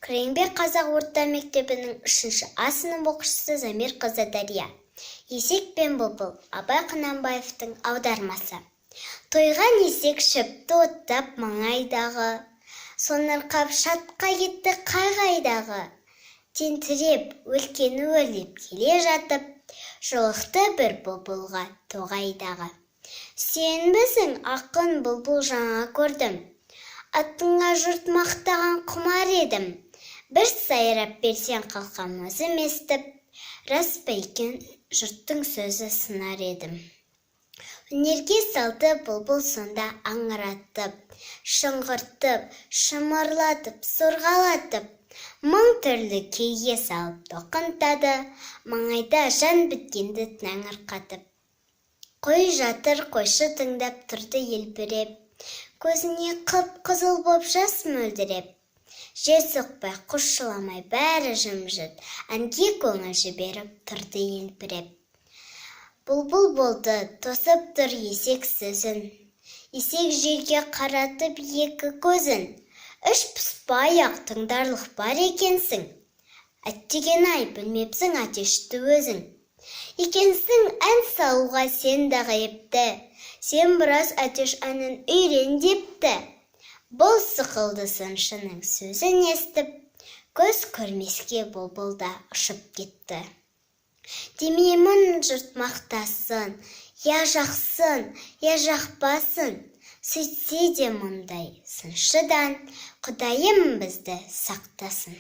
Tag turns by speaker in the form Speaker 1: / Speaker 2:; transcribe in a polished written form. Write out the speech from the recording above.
Speaker 1: Күреңбек қазақ орта мектебінің 3-ші А сынып оқушысы Замир қызы Дария. Есек пен бұлбұл Абай Құнанбаевтың аудармасы. Тойған есек шөпті оттап маңайдағы, сонырқап шатқа кетті қай-қайдағы. Тентіреп, өлкені өрлеп келе жатып, жолықты бір бұлбұлға тоғайдағы. Сен біздің ақын бұлбұл жаңа көрдім, атыңа жұрт мақтаған құмар едім. Бір сайрап берсең қалқам өзім естіп, рас па екен жұрттың сөзі сынар едім. Өнерге салды бұлбұл сонда аңыратып, шыңғыртып, шымырлатып, сорғалатып, мың түрлі күйге салып тоқынтады, маңайда жан біткенді таңырқатып. Қой жатыр қойшы тыңдап тұрды елпіреп, көзіне қып-қызыл боп жас мөлдіреп. Жер соқпай, құс жыламай, бәрі жым-жырт, әнге көңіл жіберіп тұрды елпіреп. Бұлбұл болды, тосып тұр есек сөзін, есек жерге қаратып екі көзін. Үш пұспай-ақ тыңдарлық бар екенсің, әттеген-ай, білмепсің атешті өзің. Екенсің ән салуға сен де ғайыпты, сен біраз атеш әнін үйрен депті. Бұл сықылды сыншының сөзін естіп, көз көрмеске бұлбұл да ұшып кетті. Демеймін жұрт мақтасын, я жақсын, я жақпасын, сөйтсе де мұндай сыншыдан Құдайым бізді сақтасын.